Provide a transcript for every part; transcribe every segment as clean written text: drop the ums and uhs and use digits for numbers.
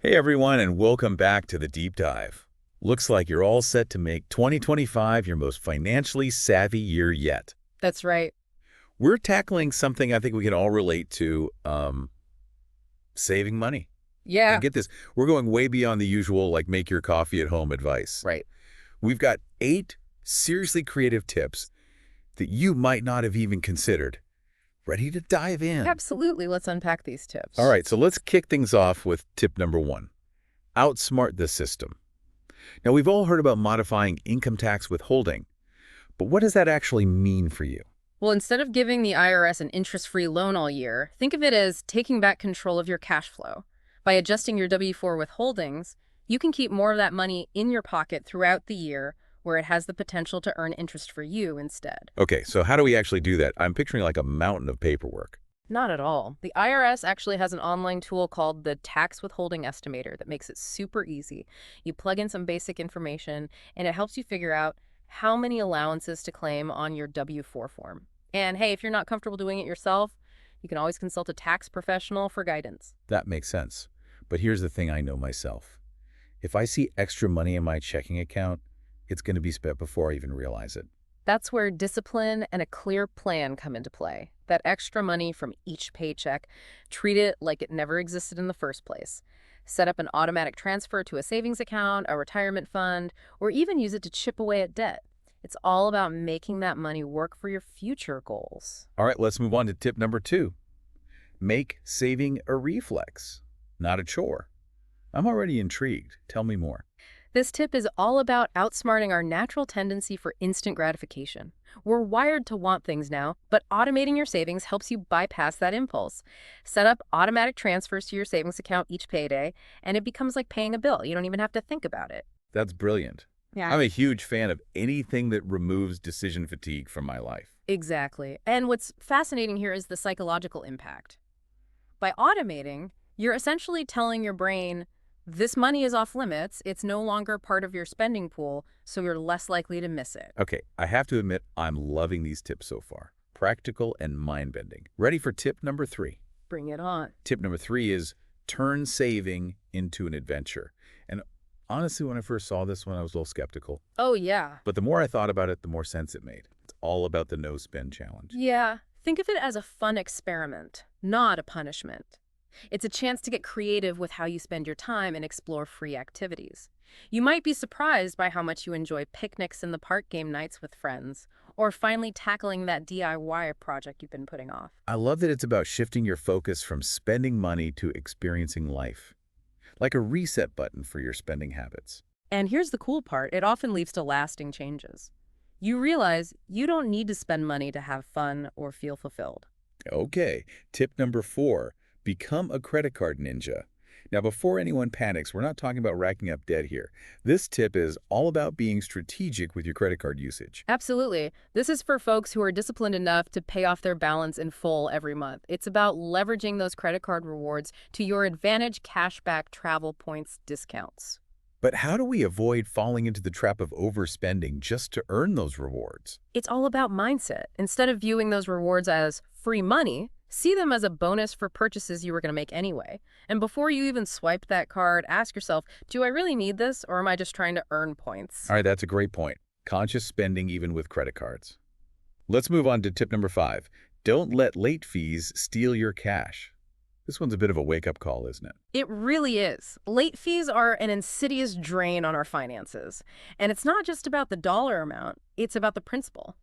Hey everyone, and welcome back to the deep dive. Looks like you're all set to make 2025 your most financially savvy year yet. That's right. We're tackling something I think we can all relate to, saving money. And Yeah. get this, we're going way beyond the usual, like make your coffee at home advice. Right. We've got 8 seriously creative tips that you might not have even considered. Ready to dive in? Absolutely. Let's unpack these All tips. right, so let's kick things off with tip number 1. Outsmart the system. Now, we've all heard about modifying income tax withholding, but what does that actually mean for you? Well, instead of giving the IRS an interest-free loan all year, think of it as taking back control of your cash flow. By adjusting your W-4 withholdings, you can keep more of that money in your pocket throughout the year where it has the potential to earn interest for you instead. Okay, so how do we actually do that? I'm picturing like a mountain of paperwork. Not at all. The IRS actually has an online tool called the Tax Withholding Estimator that makes it super easy. You plug in some basic information, and it helps you figure out how many allowances to claim on your W-4 form. And hey, if you're not comfortable doing it yourself, you can always consult a tax professional for guidance. That makes sense. But here's the thing I know myself. If I see extra money in my checking account, it's going to be spent before I even realize it. That's where discipline and a clear plan come into play. That extra money from each paycheck, treat it like it never existed in the first place. Set up an automatic transfer to a savings account, a retirement fund, or even use it to chip away at debt. It's all about making that money work for your future goals. All right, let's move on to tip number 2. Make saving a reflex, not a chore. I'm already intrigued. Tell me more. This tip is all about outsmarting our natural tendency for instant gratification. We're wired to want things now, but automating your savings helps you bypass that impulse. Set up automatic transfers to your savings account each payday, and it becomes like paying a bill. You don't even have to think about it. That's brilliant. Yeah. I'm a huge fan of anything that removes decision fatigue from my life. Exactly. And what's fascinating here is the psychological impact. By automating, you're essentially telling your brain, this money is off limits, it's no longer part of your spending pool, so you're less likely to miss it. Okay, I have to admit, I'm loving these tips so far. Practical and mind-bending. Ready for tip number 3? Bring it on. Tip number 3 is turn saving into an adventure. And honestly, when I first saw this one, I was a little skeptical. Oh, yeah. But the more I thought about it, the more sense it made. It's all about the no-spend challenge. Yeah. Think of it as a fun experiment, not a punishment. It's a chance to get creative with how you spend your time and explore free activities. You might be surprised by how much you enjoy picnics in the park game nights with friends, or finally tackling that DIY project you've been putting off. I love that it's about shifting your focus from spending money to experiencing life. Like a reset button for your spending habits. And here's the cool part, it often leads to lasting changes. You realize you don't need to spend money to have fun or feel fulfilled. Okay, tip number 4. Become a credit card ninja. Now, before anyone panics, we're not talking about racking up debt here. This tip is all about being strategic with your credit card usage. Absolutely. This is for folks who are disciplined enough to pay off their balance in full every month. It's about leveraging those credit card rewards to your advantage, cashback, travel points, discounts. But how do we avoid falling into the trap of overspending just to earn those rewards? It's all about mindset. Instead of viewing those rewards as free money, see them as a bonus for purchases you were going to make anyway. And before you even swipe that card, ask yourself, do I really need this, or am I just trying to earn points? All right, that's a great point. Conscious spending even with credit cards. Let's move on to tip number 5. Don't let late fees steal your cash. This one's a bit of a wake-up call, isn't it? It really is. Late fees are an insidious drain on our finances. And it's not just about the dollar amount, it's about the principle.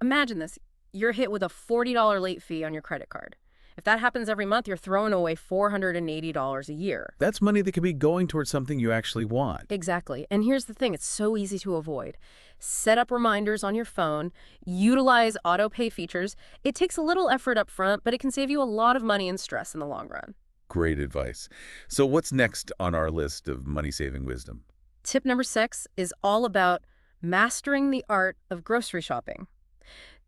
Imagine this. You're hit with a $40 late fee on your credit card. If that happens every month, you're throwing away $480 a year. That's money that could be going towards something you actually want. Exactly. And here's the thing, it's so easy to avoid. Set up reminders on your phone, utilize auto pay features. It takes a little effort up front, but it can save you a lot of money and stress in the long run. Great advice. So what's next on our list of money-saving wisdom? Tip number 6 is all about mastering the art of grocery shopping.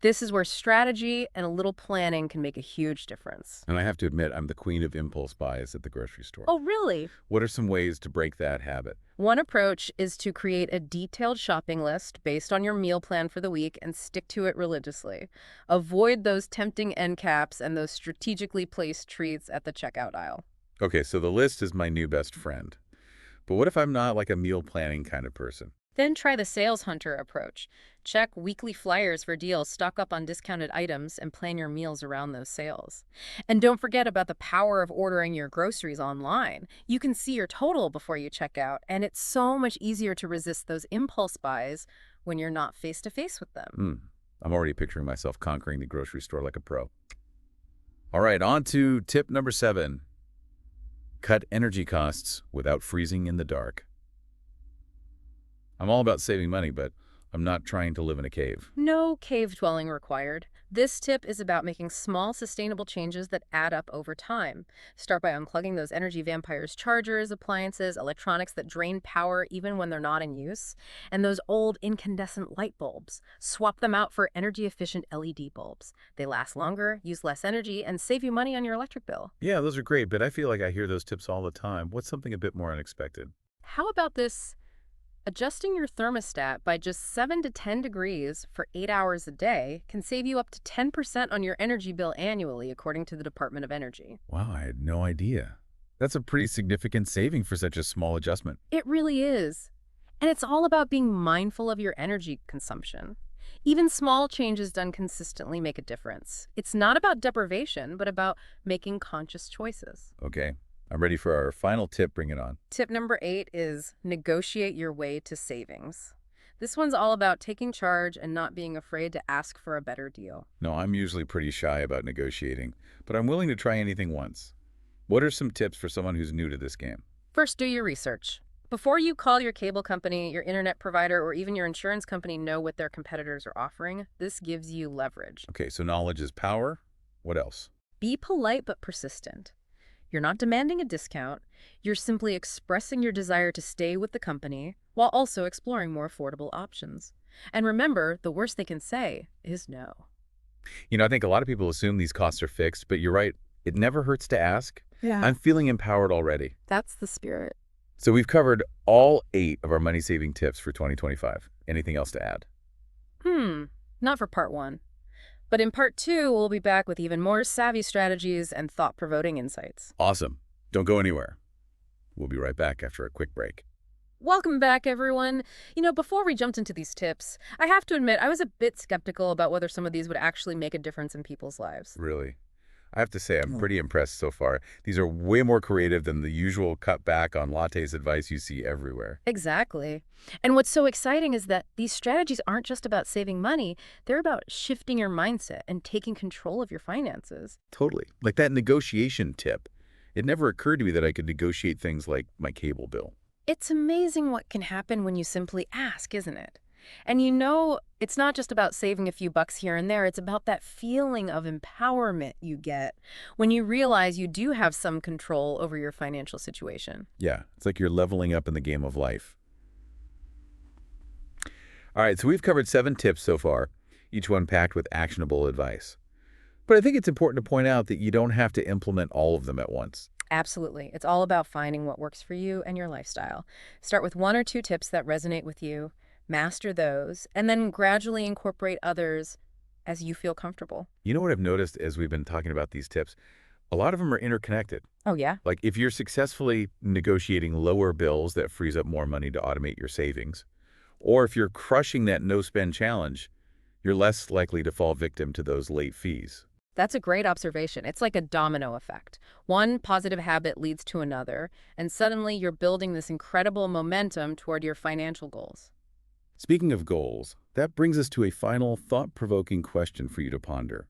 This is where strategy and a little planning can make a huge difference. And I have to admit, I'm the queen of impulse buys at the grocery store. Oh, really? What are some ways to break that habit? One approach is to create a detailed shopping list based on your meal plan for the week and stick to it religiously. Avoid those tempting end caps and those strategically placed treats at the checkout aisle. Okay, so the list is my new best friend. But what if I'm not like a meal planning kind of person? Then try the sales hunter approach. Check weekly flyers for deals, stock up on discounted items, and plan your meals around those sales. And don't forget about the power of ordering your groceries online. You can see your total before you check out, and it's so much easier to resist those impulse buys when you're not face to face with them. Hmm. I'm already picturing myself conquering the grocery store like a pro. All right, on to tip number 7. Cut energy costs without freezing in the dark. I'm all about saving money, but I'm not trying to live in a cave. No cave dwelling required. This tip is about making small, sustainable changes that add up over time. Start by unplugging those energy vampires, chargers, appliances, electronics that drain power even when they're not in use, and those old incandescent light bulbs. Swap them out for energy-efficient LED bulbs. They last longer, use less energy, and save you money on your electric bill. Yeah, those are great, but I feel like I hear those tips all the time. What's something a bit more unexpected? How about this? Adjusting your thermostat by just 7 to 10 degrees for 8 hours a day can save you up to 10% on your energy bill annually, according to the Department of Energy. Wow, I had no idea. That's a pretty significant saving for such a small adjustment. It really is. And it's all about being mindful of your energy consumption. Even small changes done consistently make a difference. It's not about deprivation, but about making conscious choices. Okay, I'm ready for our final tip. Bring it on. Tip number 8 is negotiate your way to savings. This one's all about taking charge and not being afraid to ask for a better deal. No, I'm usually pretty shy about negotiating, but I'm willing to try anything once. What are some tips for someone who's new to this game? First, do your research. Before you call your cable company, your internet provider, or even your insurance company know what their competitors are offering, this gives you leverage. Okay, so knowledge is power. What else? Be polite but persistent. You're not demanding a discount. You're simply expressing your desire to stay with the company while also exploring more affordable options. And remember, the worst they can say is no. I think a lot of people assume these costs are fixed, but you're right. It never hurts to ask. Yeah. I'm feeling empowered already. That's the spirit. So we've covered all 8 of our money-saving tips for 2025. Anything else to add? Not for part 1. But in part 2, we'll be back with even more savvy strategies and thought-provoking insights. Awesome. Don't go anywhere. We'll be right back after a quick break. Welcome back, everyone. Before we jumped into these tips, I have to admit I was a bit skeptical about whether some of these would actually make a difference in people's lives. Really? I have to say, I'm pretty impressed so far. These are way more creative than the usual cut back on lattes advice you see everywhere. Exactly. And what's so exciting is that these strategies aren't just about saving money, they're about shifting your mindset and taking control of your finances. Totally. Like that negotiation tip. It never occurred to me that I could negotiate things like my cable bill. It's amazing what can happen when you simply ask, isn't it? And it's not just about saving a few bucks here and there. It's about that feeling of empowerment you get when you realize you do have some control over your financial situation. Yeah, it's like you're leveling up in the game of life. All right, so we've covered 7 tips so far, each one packed with actionable advice. But I think it's important to point out that you don't have to implement all of them at once. Absolutely. It's all about finding what works for you and your lifestyle. Start with 1 or 2 tips that resonate with you, master those, and then gradually incorporate others as you feel comfortable. You know what I've noticed as we've been talking about these tips? A lot of them are interconnected. Oh, yeah? Like if you're successfully negotiating lower bills, that frees up more money to automate your savings. Or if you're crushing that no-spend challenge, you're less likely to fall victim to those late fees. That's a great observation. It's like a domino effect. One positive habit leads to another, and suddenly you're building this incredible momentum toward your financial goals. Speaking of goals, that brings us to a final thought-provoking question for you to ponder.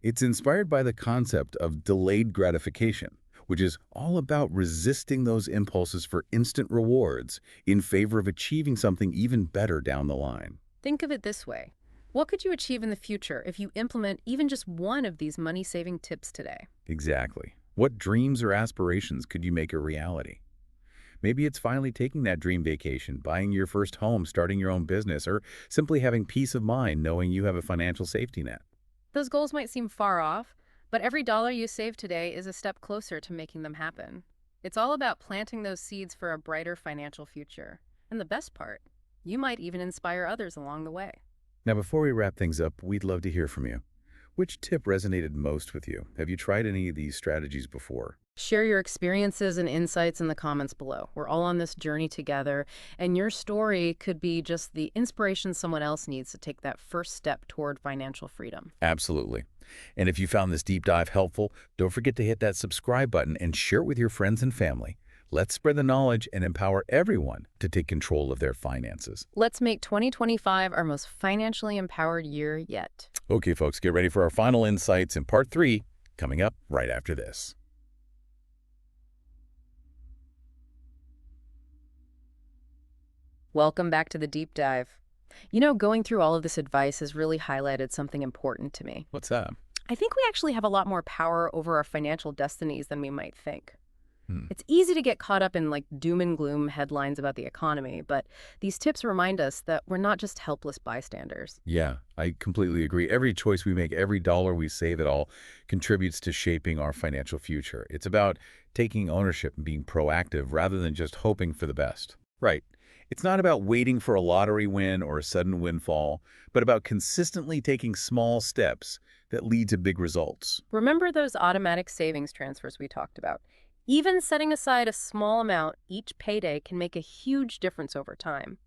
It's inspired by the concept of delayed gratification, which is all about resisting those impulses for instant rewards in favor of achieving something even better down the line. Think of it this way. What could you achieve in the future if you implement even just one of these money-saving tips today? Exactly. What dreams or aspirations could you make a reality? Maybe it's finally taking that dream vacation, buying your first home, starting your own business, or simply having peace of mind knowing you have a financial safety net. Those goals might seem far off, but every dollar you save today is a step closer to making them happen. It's all about planting those seeds for a brighter financial future. And the best part, you might even inspire others along the way. Now, before we wrap things up, we'd love to hear from you. Which tip resonated most with you? Have you tried any of these strategies before? Share your experiences and insights in the comments below. We're all on this journey together, and your story could be just the inspiration someone else needs to take that first step toward financial freedom. Absolutely. And if you found this deep dive helpful, don't forget to hit that subscribe button and share it with your friends and family. Let's spread the knowledge and empower everyone to take control of their finances. Let's make 2025 our most financially empowered year yet. Okay, folks, get ready for our final insights in part 3, coming up right after this. Welcome back to the deep dive. Going through all of this advice has really highlighted something important to me. What's that? I think we actually have a lot more power over our financial destinies than we might think. Hmm. It's easy to get caught up in doom and gloom headlines about the economy, but these tips remind us that we're not just helpless bystanders. Yeah, I completely agree. Every choice we make, every dollar we save, it all contributes to shaping our financial future. It's about taking ownership and being proactive rather than just hoping for the best. Right. It's not about waiting for a lottery win or a sudden windfall, but about consistently taking small steps that lead to big results. Remember those automatic savings transfers we talked about? Even setting aside a small amount each payday can make a huge difference over time.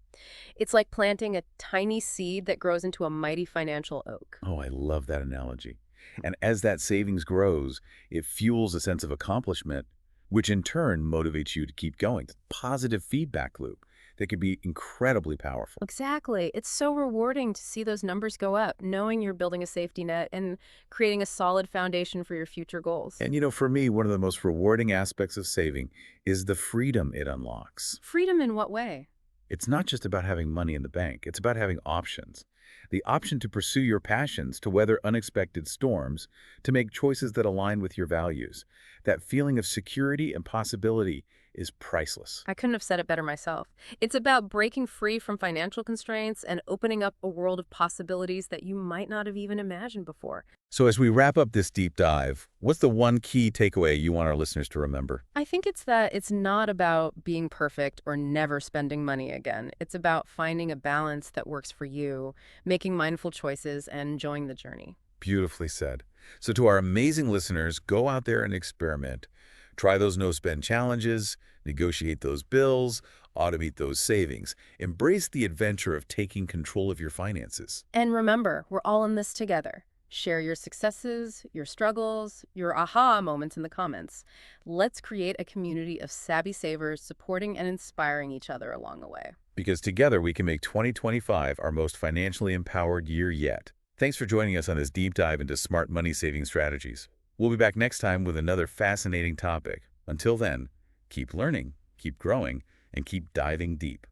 It's like planting a tiny seed that grows into a mighty financial oak. Oh, I love that analogy. And as that savings grows, it fuels a sense of accomplishment, which in turn motivates you to keep going. It's a positive feedback loop that can be incredibly powerful. Exactly. It's so rewarding to see those numbers go up, knowing you're building a safety net and creating a solid foundation for your future goals. And for me, one of the most rewarding aspects of saving is the freedom it unlocks. Freedom in what way? It's not just about having money in the bank, it's about having options. The option to pursue your passions, to weather unexpected storms, to make choices that align with your values. That feeling of security and possibility is priceless. I couldn't have said it better myself. It's about breaking free from financial constraints and opening up a world of possibilities that you might not have even imagined before. So as we wrap up this deep dive, what's the one key takeaway you want our listeners to remember? I think it's that it's not about being perfect or never spending money again. It's about finding a balance that works for you, making mindful choices, and enjoying the journey. Beautifully said. So to our amazing listeners, go out there and experiment. Try those no-spend challenges, negotiate those bills, automate those savings. Embrace the adventure of taking control of your finances. And remember, we're all in this together. Share your successes, your struggles, your aha moments in the comments. Let's create a community of savvy savers supporting and inspiring each other along the way. Because together we can make 2025 our most financially empowered year yet. Thanks for joining us on this deep dive into smart money saving strategies. We'll be back next time with another fascinating topic. Until then, keep learning, keep growing, and keep diving deep.